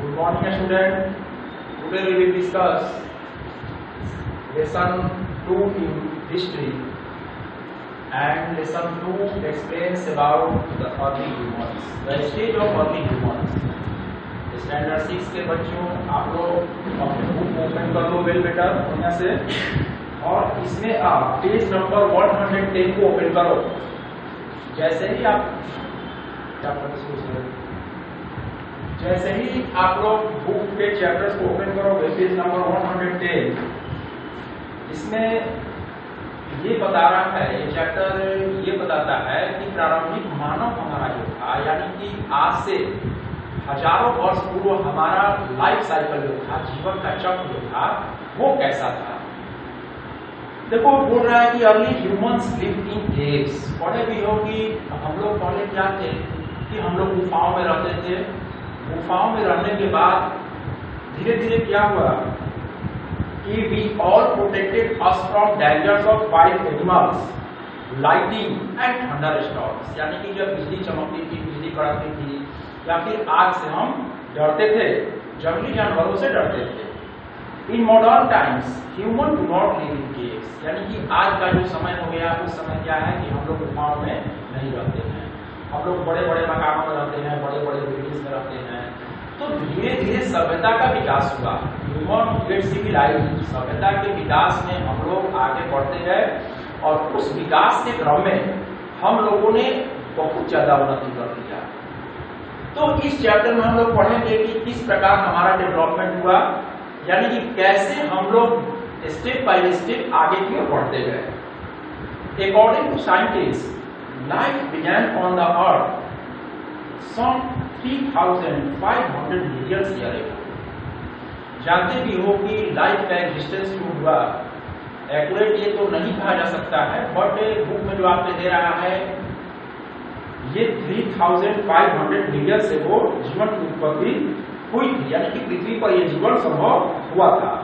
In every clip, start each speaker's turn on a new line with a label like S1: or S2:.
S1: Good morning, student. Today we will discuss lesson 2 in history, and lesson 2 explains about the early humans, the stage of early humans. Standard 6 के बच्चों, आप लोग अपने book open कर लो well better यहाँ से, और इसमें आप पेज नंबर 110 को ओपन करो। जैसे ही आप जैसे ही आप लोग बुक के चैप्टर्स को ओपन करोगे पेज नंबर 110, इसमें ये बता रहा है, ये चैप्टर ये बताता है कि प्रारंभिक मानव हमारा जो था, यानी कि आज से हजारों वर्ष पूर्व हमारा लाइफ साइकिल जो था, जीवन का चक्र जो था, वो कैसा था। देखो बोल रहा है कि early humans lived in caves. पढ़े भी हो कि हम लोग पहले क्या थे कि हम लोग गुफाओं में रहते थे। गुफाओं में रहने के बाद धीरे धीरे क्या हुआ कि we all protected us from dangers of wild animals, lighting and thunder storms. यानी कि जब बिजली चमकती थी, बिजली कड़कती थी, या फिर आग से हम डरते थे, जंगली जानवरों से डरते थे। In modern times human do not live in caves. यानी कि आज का जो समय हो गया, उस समय क्या है कि हम लोग गुफाओं में नहीं रहते हैं, हम लोग बड़े बड़े मकानों में रहते हैं, बड़े बड़े बिल्डिंग्स में रहते हैं। तो धीरे धीरे सभ्यता का विकास हुआ, ह्यूमन गेट सिविलाइज्ड, सभ्यता के विकास में हम लोग आगे बढ़ते गए, और उस विकास के क्रम में हम लोगों ने बहुत ज्यादा उन्नति कर दिया। तो इस चैप्टर में हम लोग पढ़ेंगे कि किस प्रकार हमारा डेवलपमेंट हुआ, यानी कि कैसे हम लोग स्टेप बाय स्टेप आगे की ओर बढ़ते गए। According to scientist, life began on the earth some 3500 million year ago. जानते भी हो कि लाइफ का एग्जिस्टेंस क्यों हुआ। एक्यूरेट ये तो नहीं कहा जा सकता है, बट बुक में जो आपने दे रहा है ये 3500 मिलियन से वो जीवन की उत्पत्ति हुई थी, यानी कि पृथ्वी पर यह जीवन संभव हुआ था।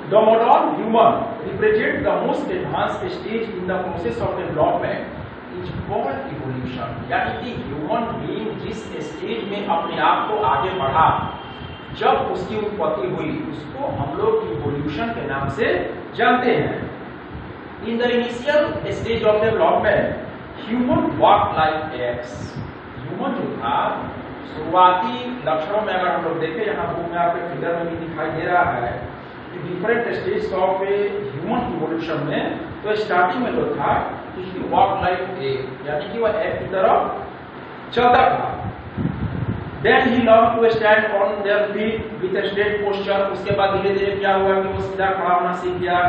S1: The modern human represent the most advanced stage in the process of development is called evolution. यानी कि ह्यूमन बीइंग जिस स्टेज में अपने आप को आगे बढ़ा, जब उसकी उत्पत्ति हुई, उसको हम लोग इवोल्यूशन के नाम से जानते हैं। In the initial stage of development human walk like apps. Human जो था, शुरुआती लक्षणों में अगर हम लोग देखें, यहाँ बुक में आपके फिगर में भी दिखाई दे रहा है कि different stage of human evolution में, तो स्टार्टिंग में जो था कि ही वॉक लाइक एप, यानी कि वह एप की तरफ चलता था। Then he learn to stand on their feet with a straight posture. उसके बाद धीरे धीरे क्या हुआ कि वो सीधा खड़ा होना सीख गया।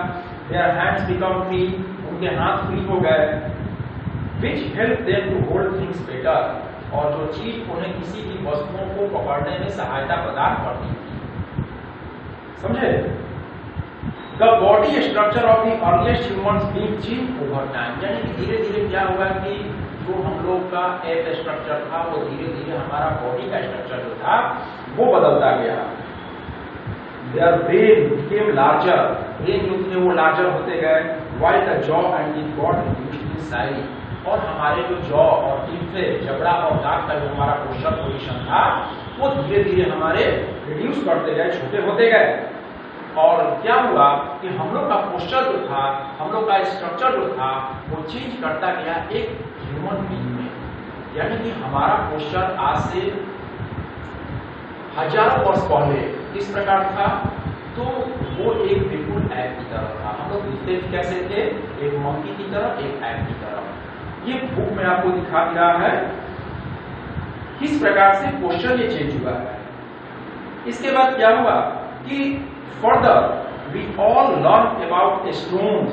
S1: देयर हैंड्स बिकम फ्री, उनके हाथ फ्री हो गए, which help them to hold things better, और जो चीज उन्हें किसी भी वस्तुओं को पकड़ने में सहायता प्रदान करती थी। समझे? The body structure of the earliest humans being changed over time। यानी कि धीरे धीरे क्या हुआ कि जो हम लोग का एप स्ट्रक्चर था, वो धीरे धीरे हमारा बॉडी का स्ट्रक्चर जो था वो बदलता गया। Their brain became larger, brain जो थे वो लार्जर होते गए, while the jaw and the got reduced in size। और हमारे जो जॉ और टीथ थे, जबड़ा और दांत का जो हमारा पोस्चर पोजीशन था, वो धीरे धीरे हमारे रिड्यूस करते गए, छोटे होते गए। और क्या हुआ कि हम लोग का पोस्चर जो था, हम लोग का स्ट्रक्चर जो था, वो चेंज करता गया एक ह्यूमन बीइंग में। यानी कि हमारा पोस्चर आज से हजारों वर्ष पहले किस प्रकार था, तो वो एक बिल्कुल ऐप की तरह था। हम लोग दिखते कैसे थे, एक मंकी की तरह, एक ऐप की तरह। ये बुक में आपको दिखा दिया है किस प्रकार से पोस्चर ये चेंज हुआ है। इसके बाद क्या हुआ कि further we all learn about stones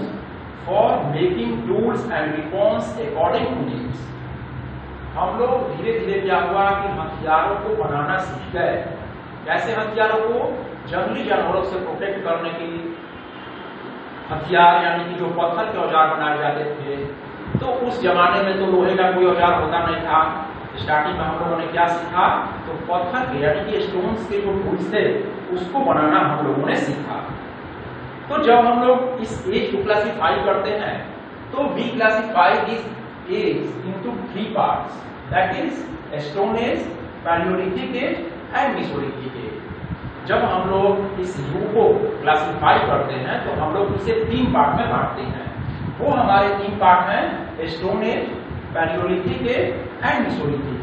S1: for making tools and weapons according to needs. हम लोग धीरे धीरे क्या हुआ कि हथियारों को बनाना सीख गए। कैसे हथियारों को? जंगली जानवरों से प्रोटेक्ट करने के लिए हथियार, यानी कि जो पत्थर के औजार बनाए जाते थे। तो उस जमाने में तो लोहे का कोई औजार होता नहीं था। स्टार्टिंग में हम लोगों ने क्या सीखा, तो पत्थर के यानी कि स्टोन्स के जो टूल्स थे उसको बनाना हम लोगों ने सीखा। तो जब हम लोग इस एज को क्लासिफाई करते हैं, तो we classify this age into 3 parts, that is stone age, palaeolithic age and mesolithic. जब हम लोग इस युग को क्लासिफाई करते हैं तो हम लोग इसे 3 पार्ट में बांटते हैं। वो हमारे 3 पार्ट हैं, stone age, Palaeolithic and Mesolithic.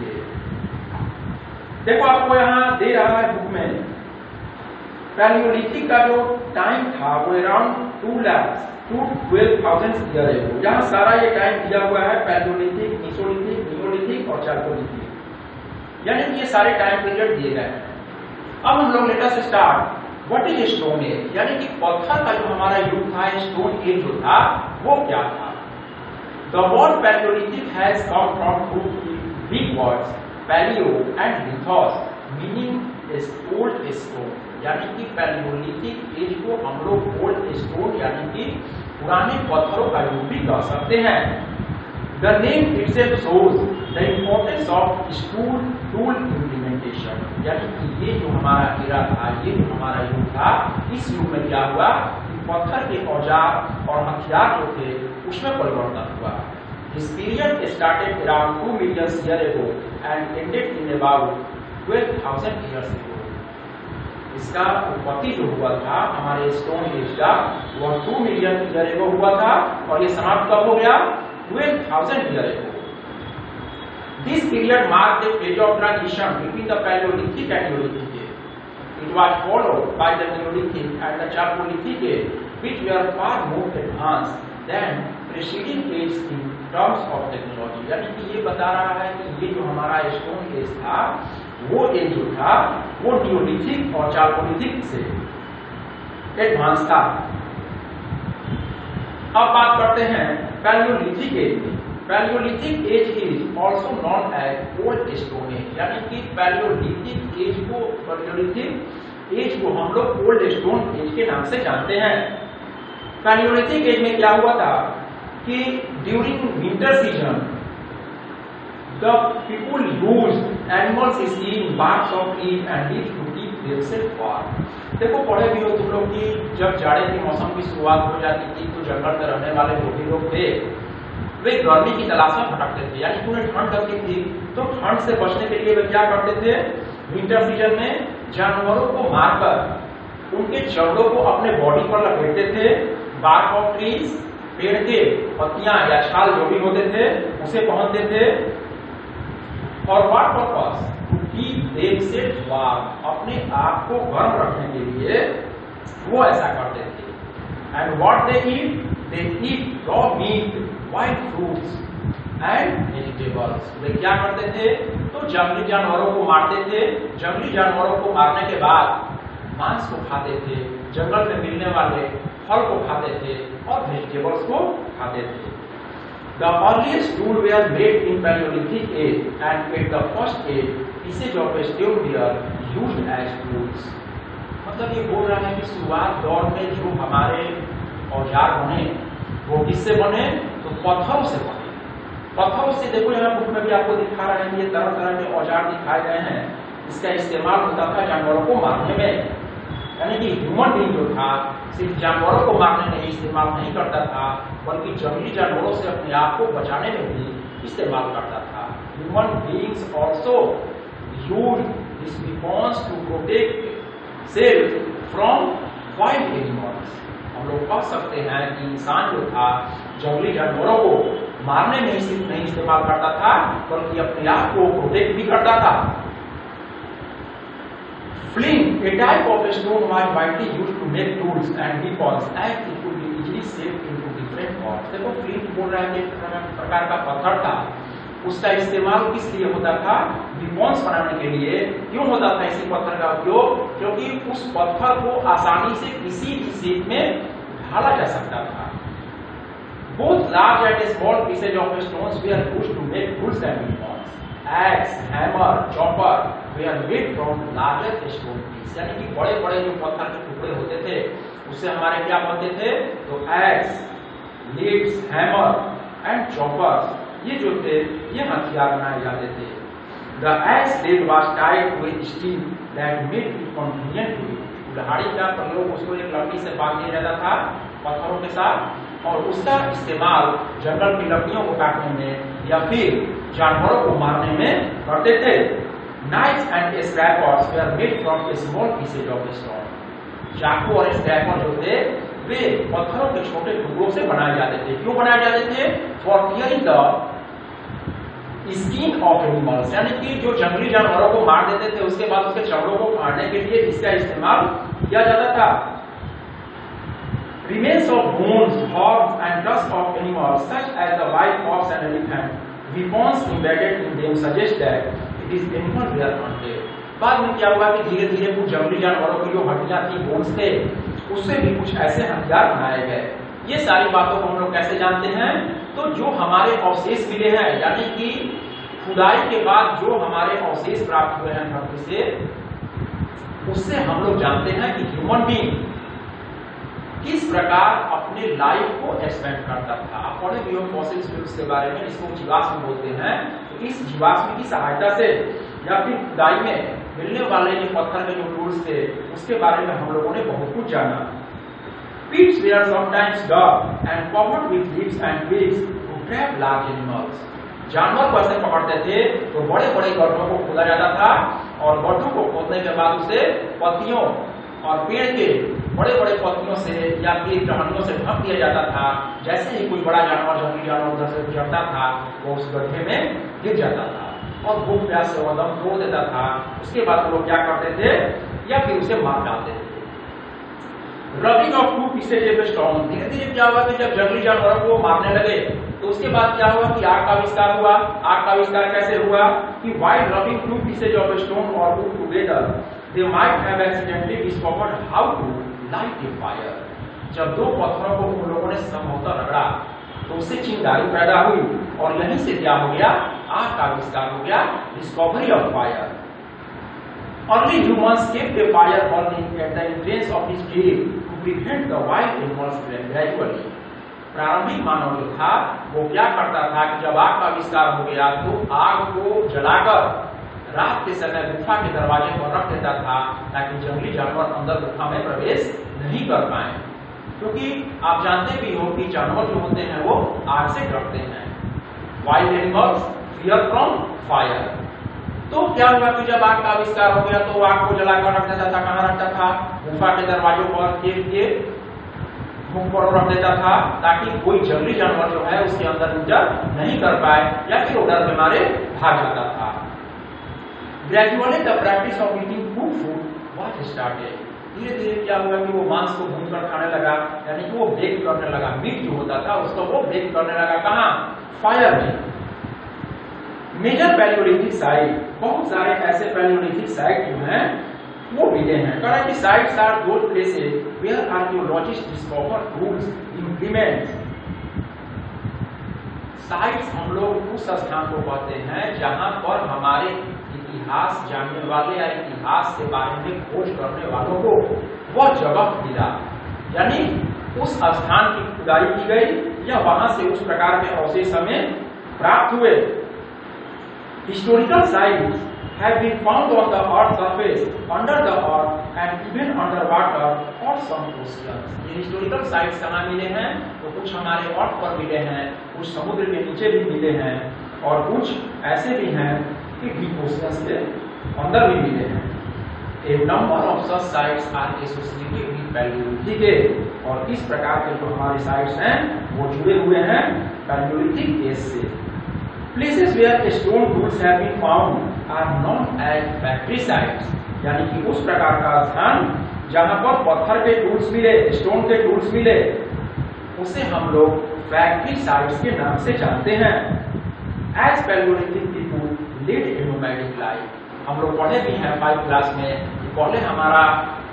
S1: देखो आपको यहाँ दे रहा है बुक में, पैलियोलिथिक का जो टाइम था वो अराउंड 2 लाख टू 12,000 ईयर एगो। यहाँ सारा ये टाइम दिया हुआ है, पैलियोलिथिक, मीसोलिथिक, नियोलिथिक और चारकोलिथिक, यानी कि ये सारे टाइम पीरियड दिए गए हैं। अब हम लोग let us start what is stone age, यानी कि पत्थर का जो हमारा युग था, स्टोन एज जो था वो क्या था। The word palaeolithic has come from 2 big words, paleo and lithos, meaning old stone, यानी कि पैलियोलिथिक एज को हम लोग ओल्ड स्टोन यानी कि पुराने पत्थरों का युग भी कह सकते हैं। The name itself shows the importance of tool implementation, यानी कि ये जो हमारा एरा था, ये जो हमारा युग था, इस युग में क्या हुआ कि पत्थर के औजार और हथियार जो थे उसमें परिवर्तन हुआ। This period started around 2 million years ago and ended in about 12,000 years ago. इसका उत्पत्ति जो हुआ था हमारे स्टोन एज का, वह 2 मिलियन ईयर एगो हुआ था और ये समाप्त कब हो गया, 12,000 ईयर एगो। This period marked the phase of transition between the Paleolithic and Neolithic age. It was followed by the Neolithic and the Chalcolithic age, which were far more advanced than preceding age in terms of technology। यानी कि ये बता रहा है कि ये जो हमारा स्टोन एज था, वो एज जो था वो नियोलिथिक और चारकोलिथिक से एडवांस था। अब बात करते हैं पैलियोलिथिक एज की। Palaeolithic age is also known as old stone age, यानी कि पैलियोलिथिक एज को, पैलियोलिथिक एज को हम लोग ओल्ड स्टोन एज के नाम से जानते हैं। पैलियोलिथिक एज में क्या हुआ था कि during winter season the people used animals skin, barks of trees and leaves to keep theirself warm. देखो पढ़े भी हो तुम लोग कि जब जाड़े के मौसम की शुरुआत हो जाती थी तो जंगल में रहने वाले जो भी लोग थे वे गर्मी की तलाश में भटकते थे, यानी कि उन्हें ठंड लगती थी तो ठंड से बचने के लिए वे क्या करते थे, विंटर सीजन में जानवरों को मारकर उनके चमड़ों को अपने बॉडी पर लपेटते थे, बार्क ऑफ ट्रीज, पेड़ के पत्तियां या छाल जो भी होते थे उसे पहनते थे, और what purpose, to keep themself warm, अपने आप को गर्म रखने के लिए वो ऐसा करते थे। And what they eat raw meat, wild fruits and vegetables. वे क्या करते थे, तो जंगली जानवरों को मारते थे, जंगली जानवरों को मारने के बाद मांस को खाते थे, जंगल में मिलने वाले फल को खाते थे और वेजिटेबल्स को खाते थे। The earliest tools were made in Paleolithic age, and at the first age, pieces of stone were used as tools. मतलब ये बोल रहा है कि शुरुआत दौर में जो हमारे औजार बने वो किससे बने, तो पत्थरों से बने। पत्थरों से देखो यहाँ बुक में भी आपको दिखा रहे हैं, ये तरह तरह के औजार दिखाए गए हैं। इसका इस्तेमाल होता था जानवरों को मारने में, यानी कि ह्यूमन बीइंग जो था सिर्फ जानवरों को मारने में इस्तेमाल नहीं करता था बल्कि जंगली जानवरों से अपने आप को बचाने में भी इस्तेमाल करता था। Human beings also used this weapons to protect self from wild animals. हम लोग कह सकते हैं कि इंसान जो था जंगली जानवरों को मारने में सिर्फ नहीं इस्तेमाल करता था बल्कि अपने आप को प्रोटेक्ट भी करता था। Flint, a type of stone, was widely used to make tools and weapons, and it could be easily shaped into different forms. देखो फ्लिंट बोल रहा है कि प्रकार का पत्थर था, उसका इस्तेमाल किस लिए होता था, weapons बनाने के लिए। क्यों होता था इसी पत्थर का उपयोग, क्योंकि उस पत्थर को आसानी से किसी भी शेप में ढाला जा सकता था। Both large and small pieces of stones were used to make tools and weapons. Axe, hammer, chopper were made from larger stone pieces, यानी कि बड़े बड़े जो पत्थर के टुकड़े होते थे उससे हमारे क्या बनते थे, तो axe, leads, hammer and choppers, ये जो थे ये हथियार बनाए जाते थे। The axe blade was tied to a steel that made it convenient to use. कुल्हाड़ी का प्रयोग उसको एक लकड़ी से बांध दिया जाता था पत्थरों के साथ, और उसका इस्तेमाल जंगल की लकड़ियों को काटने में या फिर जानवरों को मारने में करते थे। Knives and scrapers were made from a small pieces of stone. चाकू और स्क्रैपर जो थे वे पत्थरों के छोटे टुकड़ों से बनाए जाते थे। क्यों बनाए जाते थे? For tearing the skin of animals, यानी कि जो जंगली जानवरों को मार देते थे उसके बाद उसके चमड़ों को फाड़ने के लिए इसका इस्तेमाल किया जाता था। Remains of bones, horns and tusks of animals such as the wild ox and elephant, weapons embedded in them suggest that it is animal were hunted. बाद में क्या हुआ कि धीरे धीरे कुछ जंगली जानवरों की जो हड्डियां थी, बोन्स थे, उससे भी कुछ ऐसे हथियार बनाए गए। ये सारी बातों को हम लोग कैसे जानते हैं? तो जो हमारे अवशेष मिले हैं, यानी कि खुदाई के बाद जो हमारे अवशेष प्राप्त हुए हैं धरती से, उससे हम लोग जानते हैं कि ह्यूमन बीइंग किस प्रकार अपने लाइफ को एक्सपेंड करता था। आप पढ़े भी हो फॉसिल फ्यूल्स के बारे में, इसको जीवाश्म बोलते हैं। तो इस जीवाश्म की सहायता से या फिर खुदाई में मिलने वाले ये पत्थर के जो टूल्स थे उसके बारे में हम लोगों ने बहुत कुछ जाना। Pits were sometimes dug and covered with leaves and twigs to trap large animals. जानवर को ऐसे पकड़ते थे तो बड़े बड़े गड्ढों को खोदा जाता था और गड्ढों को खोदने के बाद उसे पत्तियों और पेड़ के बड़े बड़े पत्तियों से या फिर टहनियों से ढक दिया जाता था। जैसे ही कोई बड़ा जानवर, जंगली जानवर उधर से गुजरता था वो उस गड्ढे में गिर जाता था और भूख प्यास से वो दम तोड़ देता था। उसके बाद वो लोग क्या करते थे या फिर उसे मार डालते थे। Rubbing of to pieces of stone, धीरे धीरे क्या हुआ कि जब जंगली जानवरों को मारने लगे तो उसके बाद क्या हुआ कि आग का आविष्कार हुआ। आग का आविष्कार कैसे हुआ कि while rubbing two pieces of stone or wood together, they might have accidentally discovered how to light a fire. जब दो पत्थरों को उन लोगों ने संभवतः रगड़ा तो उससे चिंगारी पैदा हुई और यहीं से क्या हो गया? आग का आविष्कार हो गया, discovery of fire. Early humans kept a fire burning at the entrance of his cave to prevent the wild animals gradually. प्रारंभिक मानव जो था वो क्या करता था कि जब आग का आविष्कार हो गया तो आग को जलाकर रात के समय गुफा के दरवाजे पर रख देता था ताकि जंगली जानवर अंदर गुफा में प्रवेश नहीं कर पाए। क्योंकि आप जानते भी हो कि जानवर जो होते हैं वो आग से डरते हैं। Wild animals fear from fire. तो क्या हुआ कि जब आग का आविष्कार हो गया तो आग को जलाकर रख देता था। कहाँ रखता था? गुफा के दरवाजों पर, केव के मुख पर रख देता था ताकि कोई जंगली जानवर जो है उसके अंदर इंटर नहीं कर पाए या फिर डर के मारे भाग जाता था। Gradually the practice of eating cooked food was started. धीरे धीरे क्या हुआ कि वो मांस को भूनकर खाने लगा, यानी कि वो बेक करने लगा। मीट जो होता था उसको वो बेक करने लगा। कहाँ? फायर में। मेजर पैलियोलिथिक साइट, बहुत सारे ऐसे पैलियोलिथिक साइट जो हैं वो मिले हैं। Current sites are those places where archaeologist discover tools, implements. Sites हम लोग उस स्थान को कहते हैं जहां पर हमारे इतिहास जानने वाले या इतिहास के बारे में खोज करने वालों को वह जगह मिला, यानी उस स्थान की खुदाई की गई या वहां से उस प्रकार के अवशेष हमें प्राप्त हुए। Historical sites have been found on the earth's surface, under the earth and even underwater or some oceans. ये historical sites कहाँ मिले हैं? तो कुछ हमारे अर्थ पर मिले हैं, कुछ समुद्र के नीचे भी मिले हैं और कुछ ऐसे भी हैं कि डीप ओशियंस के अंदर भी मिले हैं। A number of such sites are associated with Paleolithic age, और इस प्रकार के जो हमारे साइट्स हैं वो जुड़े हुए हैं Paleolithic age से। Places where stone tools have been found are known as factory sites, यानी कि उस प्रकार का स्थान जहां पर पत्थर के टूल्स मिले, स्टोन के टूल्स मिले, उसे हम लोग फैक्ट्री साइट्स के नाम से जानते हैं। As Paleolithic people lived a nomadic life, हम लोग पढ़े भी हैं 5th क्लास में कि पहले हमारा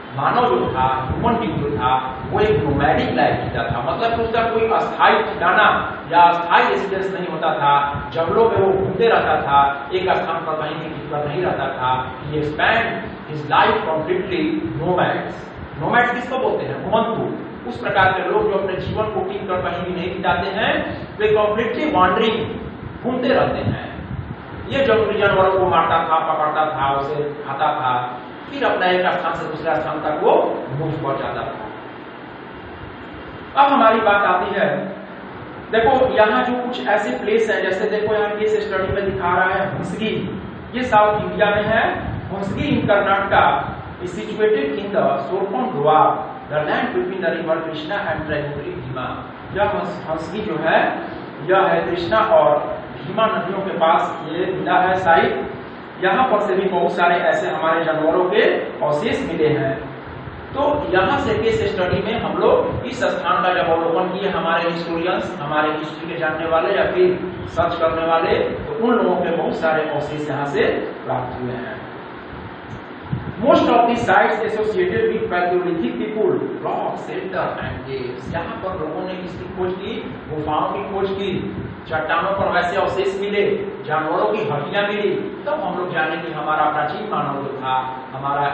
S1: मानव जो था, ह्यूमन बीइंग जो था, वो एक नोमैडिक लाइफ जीता था। मतलब उसका कोई अस्थायी ठिकाना या अस्थायी रेसिडेंस नहीं होता था। जंगलों में वो घूमते रहता था, एक स्थान पर कहीं भी टिक कर नहीं रहता था। He spent his life completely nomads. Nomads किसको बोलते हैं? घुमंतु। उस प्रकार के लोग जो अपने जीवन को टिक कर कहीं भी नहीं बिताते हैं, वे कंप्लीटली वॉन्डरिंग, घूमते रहते हैं। ये जंगली जानवरों को मारता था, पकड़ता था, उसे खाता था, फिर अपना एक स्थान से दूसरा स्थान तक वो मूव कर जाता था। अब हमारी बात आती है, देखो यहाँ जो कुछ ऐसे प्लेस है, जैसे देखो यहाँ केस स्टडी में दिखा रहा है हंसगी। ये साउथ इंडिया में है। हुंसगी इन Karnataka is situated in the Sorpon Doab, the land between the river Krishna and tributary Bhima। यह हुंसगी जो है यह है कृष्णा और भीमा नदियों के पास ये मिला है साइट। यहाँ पर से भी बहुत सारे ऐसे हमारे जानवरों के अवशेष मिले हैं। तो यहाँ से केस स्टडी में हम लोग इस स्थान का जब अवलोकन किए, हमारे हिस्टोरियंस, हमारे हिस्ट्री के जानने वाले या फिर सर्च करने वाले, तो उन लोगों के बहुत सारे अवशेष यहाँ से प्राप्त हुए हैं। Most of these sites associated with Paleolithic people, rock, shelter and caves। यहाँ पर लोगों ने किसकी खोज की? गुफाओं की खोज की। चट्टानों पर वैसे अवशेष मिले, जानवरों की हड्डियां मिली। तब हम लोग जाने कि हमारा प्राचीन मानव जो था, हमारा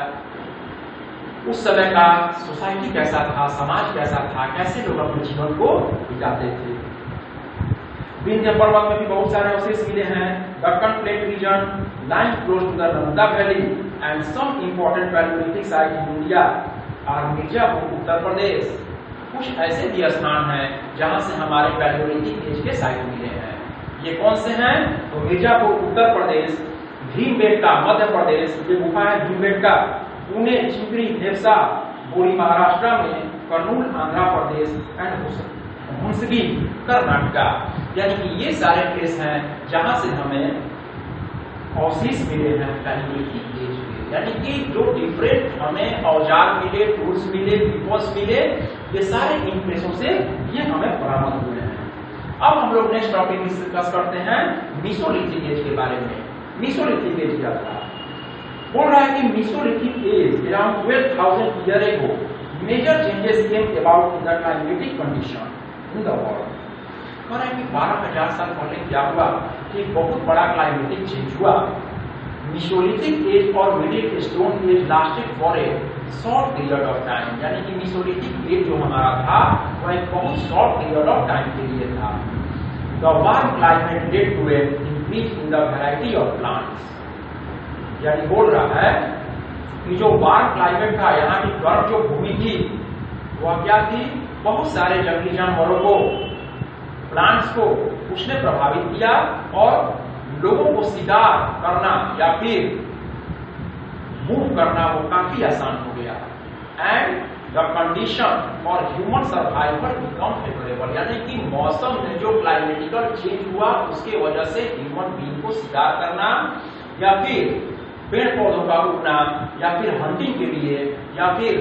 S1: उस समय का सोसाइटी कैसा था, समाज कैसा था, कैसे लोग अपने जीवन को बिताते थे। विंध्य पर्वत में भी बहुत सारे अवशेष मिले हैं। Deccan plate region, line close to the Narmada valley and some important palaeolithic site in India और मिर्जापुर उत्तर प्रदेश। कुछ ऐसे भी स्थान हैं जहां से हमारे पैलेओलिथिक एज के साइट मिले हैं। ये कौन से हैं? तो मिर्जापुर उत्तर प्रदेश, भीमबेटका मध्य प्रदेश, ये गुफा है भीमबेटका, पुणे, चिंपरी, धेपसा, बोरी महाराष्ट्र में, कर्नूल आंध्र प्रदेश एंड हुंसगी कर्नाटका। यानी कि ये सारे प्लेस हैं जहां से हमें अवशेष मिले हैं पैलेओलिथिक एज के। यानी कि जो डिफरेंट हमें औजार मिले, टूल्स मिले, वेपन्स मिले, ये सारे इन प्लेसों से ये हमें बरामद हुए हैं। अब हम लोग नेक्स्ट टॉपिक डिस्कस करते हैं मीसोलिथिक एज के बारे में। मीसोलिथिक एज क्या था? बोल रहा है कि mesolithic age around 12,000 year ago major changes came about in the climatic condition in the world. कह रहा है कि 12,000 साल पहले क्या हुआ कि बहुत बड़ा क्लाइमेटिक चेंज हुआ। मीसोलिथिक एज और middle stone age lasted for a short period of time. यानी कि मीसोलिथिक एज जो हमारा था वह एक बहुत शॉर्ट पीरियड ऑफ टाइम के लिए था। The warm climate led to an increase in the variety of plants. यानी बोल रहा है कि जो वार्म क्लाइमेट था, यहाँ की गर्म जो भूमि थी वह क्या थी? बहुत सारे जंगली जानवरों को, प्लांट्स को उसने प्रभावित किया और लोगों को शिकार करना या फिर मूव करना वो काफी आसान हो गया। And the condition for human survival become favourable. यानी कि मौसम में जो क्लाइमेटिकल चेंज हुआ उसके वजह से ह्यूमन बीइंग को शिकार करना या फिर पेड़ पौधों का उगना या फिर हंटिंग के लिए या फिर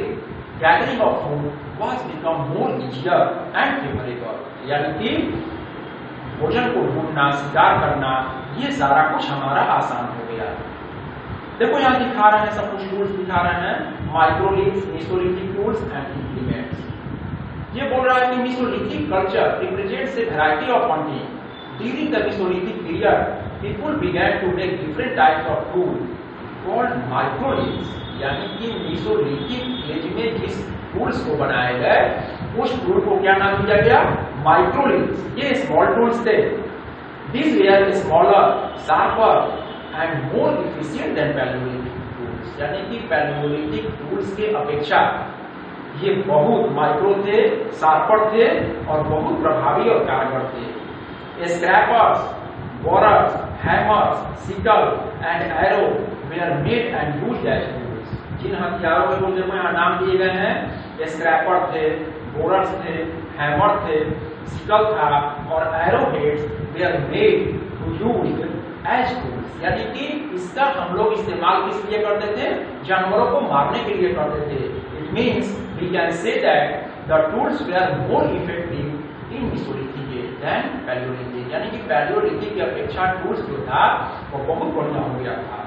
S1: gathering of food was become more easier and favourable. यानी कि भोजन को ढूंढना, शिकार करना, ये सारा कुछ हमारा आसान हो गया। देखो यहाँ दिखा रहे हैं सब कुछ टूल्स दिखा रहे हैं, microliths, mesolithic tools and implements. ये बोल रहा है कि mesolithic culture represents a variety of hunting. During the mesolithic period people began to make different types of tools called microliths. यानी कि मीसोलिथिक एज में जिस टूल्स को बनाए गए उस टूल को क्या नाम दिया गया? माइक्रोलिथ्स। ये स्मॉल टूल्स थे। These were smaller, sharper and more efficient than Paleolithic tools। यानी कि पैलेओलिथिक टूल्स के अपेक्षा ये बहुत माइक्रो थे, शार्पर थे और बहुत प्रभावी और कारगर थे। Scrapers, borers, hammers, sickle and arrow were made and used as tools। जिन हथियारों के गुण यहाँ नाम दिए गए हैं, स्क्रैपर थे, बोरर्स थे, हैमर थे, सिकल था और arrow heads were made to use as tools। यानी कि इसका हम लोग इस्तेमाल किस लिए करते थे? जानवरों को मारने के लिए करते थे। It means we can say that the tools were more effective in Mesolithic age than Paleolithic। यानी कि पैलियोलिथिक की अपेक्षा टूल्स जो था वो बहुत बढ़िया हो गया था।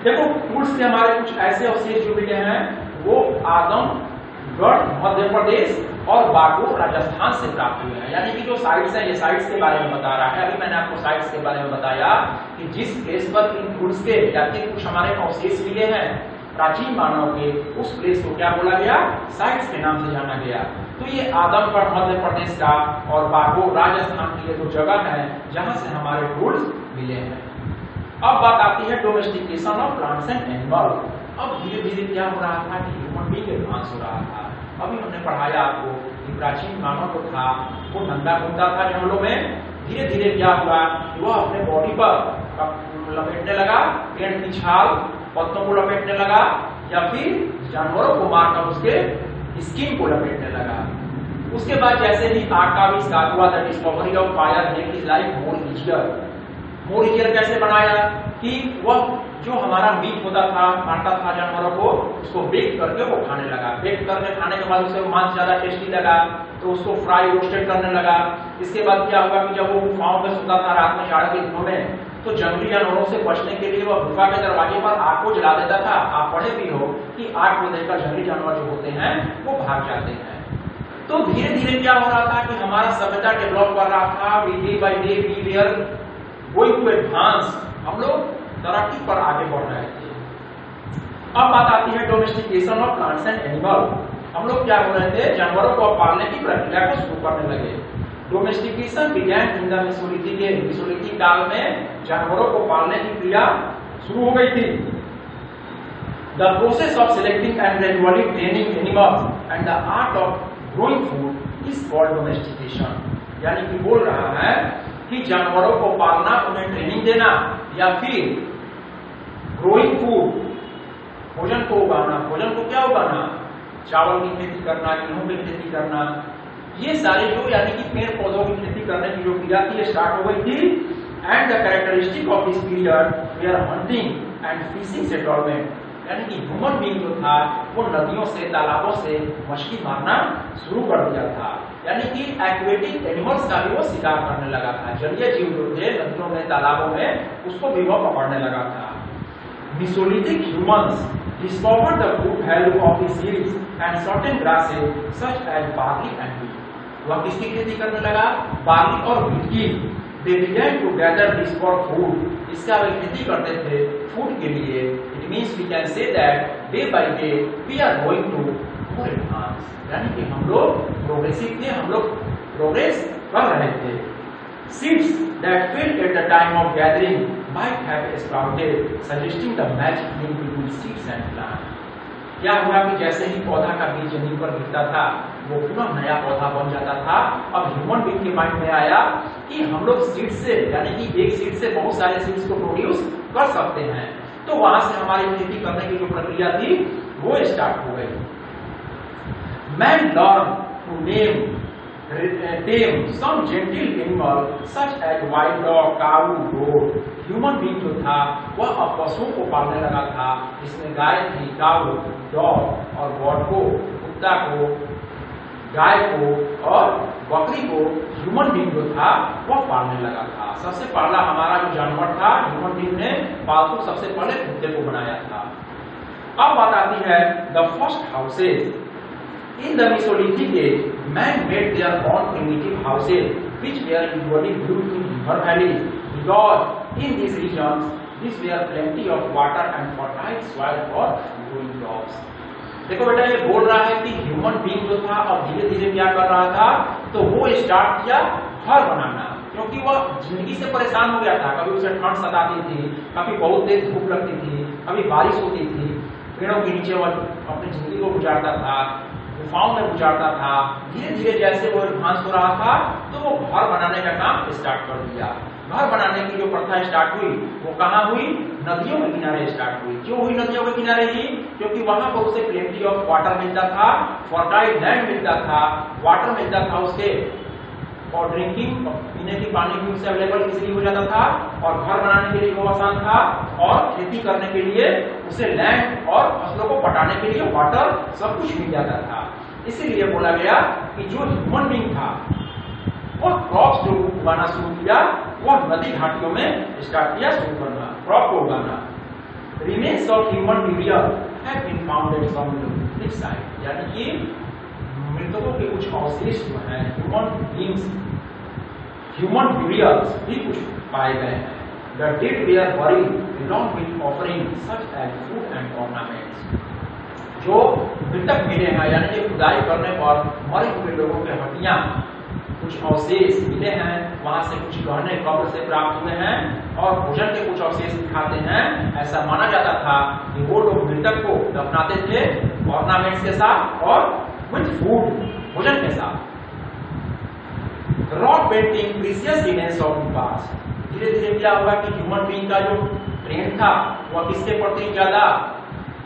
S1: देखो टूल्स के हमारे कुछ ऐसे अवशेष जो मिले हैं वो आदमगढ़ मध्य प्रदेश और बागोर राजस्थान से प्राप्त हुए हैं। यानी कि जो साइट्स हैं ये साइट्स के बारे में बता रहा है। अभी मैंने आपको साइट्स के बारे में बताया कि जिस प्लेस पर इन टूल्स के या फिर कुछ हमारे अवशेष मिले हैं प्राचीन मानव के, उस प्लेस को क्या बोला गया? साइट्स के नाम से जाना गया। तो ये आदमगढ़ मध्य प्रदेश का और बागोर राजस्थान की ये दो जगह है जहां से हमारे टूल्स मिले हैं। अब बात आती है domestication of plants and animal. अब धीरे धीरे क्या हो रहा था कि ह्यूमन बीइंग एडवांस हो रहा था। अभी हमने पढ़ाया आपको कि प्राचीन मानव जो था वो नंगा घूमता था जंगलों में। धीरे धीरे क्या हुआ कि वह अपने बॉडी पर लपेटने लगा, पेड़ की छाल पत्तों को लपेटने लगा, या फिर जानवरों को मारकर उसके स्किन को लपेटने लगा। उसके बाद जैसे ही आग का आविष्कार हुआ, the discovery of fire made his life more easier. More easier कैसे बनाया कि वह जो हमारा मीट होता था, काटता था जानवरों को, उसको बेक करके वो खाने लगा। बेक करके खाने के बाद उसे मांस ज्यादा टेस्टी लगा, तो उसको फ्राई रोस्टेड करने लगा। इसके बाद क्या हुआ कि जब वो गुफाओं में सोता था रात में जाड़ के दिनों में, तो जंगली जानवरों से बचने के लिए वह गुफा के दरवाजे पर आग को जला देता था। आप पढ़े भी हो कि आग को देखकर जंगली जानवर जो होते हैं वो भाग जाते हैं। तो धीरे धीरे क्या हो रहा था कि हमारा सभ्यता डेवलप कर रहा था। Day by day we were going to advance, हम लोग तरक्की पर आगे बढ़ रहे थे। अब बात आती है domestication of plants and animal. हम लोग क्या हो रहे थे, जानवरों को पालने की प्रक्रिया को शुरू करने लगे। Domestication began in the Mesolithic काल में जानवरों को पालने की क्रिया शुरू हो गई थी। The process of selecting and gradually training animals and the art of growing food is called domestication. यानी कि बोल रहा है कि जानवरों को पालना, उन्हें ट्रेनिंग देना, या फिर ग्रोइंग फूड, भोजन को उगाना। भोजन को क्या उगाना, चावल की खेती करना, गेहूं की खेती करना, ये सारे जो यानी कि पेड़ पौधों की खेती करने की जो क्रिया थी स्टार्ट हो गई थी। And the characteristic of this period were hunting and fishing settlement. यानी कि ह्यूमन बीइंग जो था वो नदियों से, तालाबों से मछली मारना शुरू कर दिया था। यानी कि एक्वेटिक एनिमल्स का भी वो शिकार करने लगा था। जलीय जीव जो थे नदियों में, तालाबों में, उसको भी वो पकड़ने लगा था। Mesolithic humans discovered the food value of the seeds and certain grasses such as barley and wheat. वह किसकी खेती करने लगा, बार्ली और व्हीट की। They began to gather this for food. इसका वे खेती करते थे फूड के लिए। It means we can say that day by day we are going to more advance. यानी कि हम लोग प्रोग्रेसिव थे, हम लोग प्रोग्रेस कर रहे थे। Seeds that failed at the time of gathering might have sprouted, suggesting the magic link between seeds and plants. क्या हुआ कि जैसे ही पौधा का बीज जमीन पर गिरता था, वो पुनः नया पौधा बन जाता था। अब ह्यूमन बीइंग के माइंड में आया कि हम लोग सीड से, यानी कि एक सीड से बहुत सारे सीड्स को प्रोड्यूस कर सकते हैं। तो वहां से हमारी खेती करने की जो प्रक्रिया थी वो स्टार्ट हो गई। Man learn to tame some gentle animal such as wild dog, cow, goat. Human being जो था वह अब पशुओं को पालने लगा था। इसमें गाय थी, काऊ, डॉग और गॉड को, कुत्ता को, गाय को और बकरी को ह्यूमन बीइंग जो था वह पालने लगा था। सबसे पहला हमारा जो जानवर था, ह्यूमन बीइंग ने पालतू सबसे पहले कुत्ते को बनाया था। अब बात आती है the first houses. In the Mesolithic age, man made their own primitive houses, which were usually built in river valleys, because in these regions, these were plenty of water and fertile soil for growing crops. देखो बेटा, ये बोल रहा है कि human being जो था अब धीरे धीरे क्या कर रहा था, तो वो स्टार्ट किया घर बनाना, क्योंकि वह जिंदगी से परेशान हो गया था। कभी उसे ठंड सताती थी, कभी बहुत तेज धूप लगती थी, कभी बारिश होती थी, पेड़ों के नीचे वह अपनी जिंदगी को गुजारता था, गुफाओं में गुजारता था। धीरे धीरे जैसे वो एडवांस हो रहा था, तो वो घर बनाने का काम स्टार्ट कर दिया। घर बनाने की जो प्रथा स्टार्ट हुई वो कहाँ हुई, नदियों के किनारे स्टार्ट हुई। क्यों हुई नदियों के किनारे ही, क्योंकि वहां पर उसे प्लेंटी ऑफ वाटर मिलता था, फर्टाइल लैंड मिलता था, वाटर मिलता था उसे, और ड्रिंकिंग, पीने की पानी भी उसे अवेलेबल इजीली हो जाता था, और घर बनाने के लिए वो आसान था, और खेती करने के लिए उसे लैंड और फसलों को पटाने के लिए वाटर सब कुछ मिल जाता था। इसीलिए बोला गया कि जो ह्यूमन बीइंग था वह क्रॉप्स जो उगाना शुरू किया, वह नदी घाटियों में स्टार्ट किया शुरू करना, क्रॉप को उगाना। Remains of human burial have been found at some this site. यानी कि मृतकों के कुछ अवशेष जो हैं, ह्यूमन बिरियर्स भी कुछ पाए गए हैं। The dead were buried along with offerings such as food and ornaments. जो मृतक मिले हैं, यानी कि खुदाई करने पर मरे हुए लोगों के हड्डियां, कुछ अवशेष मिले हैं, वहां से कुछ गहने कब्र से प्राप्त हुए हैं, और भोजन के कुछ अवशेष दिखाते हैं। ऐसा माना जाता था कि वो लोग मृतक को दफनाते थे ऑर्नामेंट्स के साथ और विद फूड, भोजन के साथ। Rock painting precious events of the past. धीरे धीरे क्या हुआ कि ह्यूमन बीइंग का जो ट्रेंड था वह किसके प्रति ज्यादा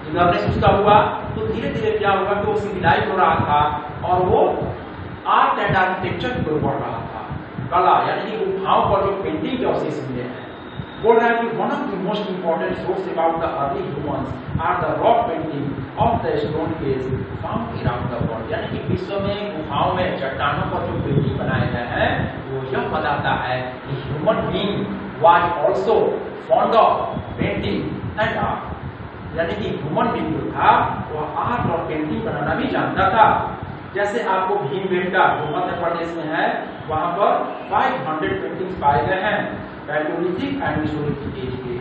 S1: इगरनेस उसका हुआ, तो धीरे धीरे क्या होगा कि वो सिविलाइज हो रहा था और वो आर्ट एंड आर्किटेक्चर की ओर बढ़ रहा था। कला यानी कि गुफाओं पर जो पेंटिंग के अवशेष मिले हैं, बोल रहा है कि one of the most important source about the early humans are the rock painting of the stone cage found around the world. यानी कि विश्व में गुफाओं में चट्टानों पर जो पेंटिंग बनाए गए हैं वो यह बताता है कि human being was also fond of painting and art. यानी कि ह्यूमन बीइंग जो था वह आर्ट और पेंटिंग बनाना भी जानता था। जैसे आपको भीमबेटका जो मध्य प्रदेश में है वहां पर 500 पेंटिंग्स पाए गए हैं पैलियोलिथिक एंड मेसोलिथिक एज के।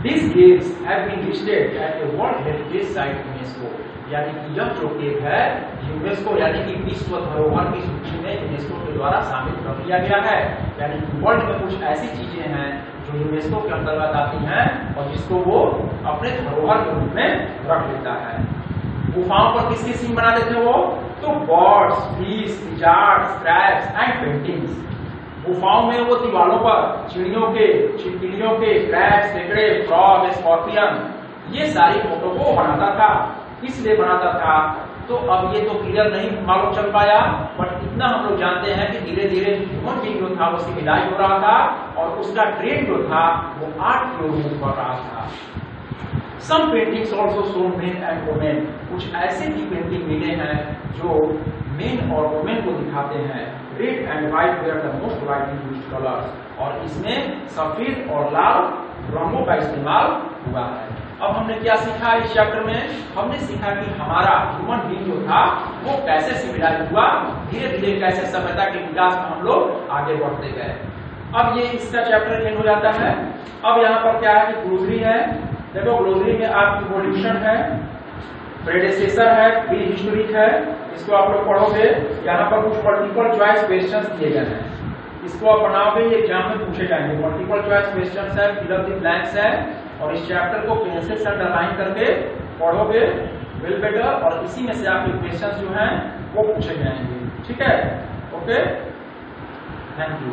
S1: These caves have been listed as a World Heritage Site UNESCO। यानी कि यह जो केव है यूनेस्को यानी कि विश्व धरोहर की सूची में यूनेस्को के द्वारा शामिल कर लिया गया है। यानी कि वर्ल्ड में कुछ ऐसी चीजें हैं जो यूनेस्को के अंतर्गत आती हैं और जिसको वो अपने धरोहर के रूप में रख लेता है। गुफाओं पर किसकी सीन बनाते थे वो, तो birds, fish, lizards, crabs and paintings. गुफाओं में वो दीवारों पर चिड़ियों के, छिपकलियों के, क्रैब्स, केकड़े, फ्रॉग, स्कॉर्पियन ये सारी फोटो को बनाता था। इसलिए बनाता था तो अब ये तो क्लियर नहीं मालूम चल पाया, बट इतना हम लोग जानते हैं कि धीरे धीरे ह्यूमन बीइंग जो था वो सिविलाइज हो रहा था और उसका ट्रेंड जो था वो आर्ट की ओर मूव कर रहा था। Some paintings also show men and women। कुछ ऐसे भी पेंटिंग मिले हैं जो मेन और वुमेन को दिखाते हैं। Red and white were the most widely used colours. और इसमें सफेद और लाल रंगों का इस्तेमाल हुआ है। अब हमने क्या सीखा इस चैप्टर में, हमने सीखा कि हमारा ह्यूमन बीइंग जो था वो कैसे सिविलाइज हुआ, धीरे धीरे कैसे सभ्यता के विकास में हम लोग आगे बढ़ते गए। अब ये इसका चैप्टर एंड हो जाता है। अब यहाँ पर क्या है कि ग्लोसरी है। देखो ग्लोसरी में आपकी इवोल्यूशन है, प्रेडेसेसर है, प्री हिस्टोरिक है, इसको आप लोग पढ़ोगे। यहाँ पर कुछ मल्टीपल चॉइस क्वेश्चंस दिए गए हैं, इसको आप बनाओगे, ये एग्जाम में पूछे जाएंगे। मल्टीपल चॉइस क्वेश्चंस है, फिल अप द ब्लैंक्स है और इस चैप्टर को पेंसिल से अंडरलाइन करके पढ़ोगे वेल बेटर, और इसी में से आपके क्वेश्चंस जो हैं वो पूछे जाएंगे। ठीक है, ओके, थैंक यू।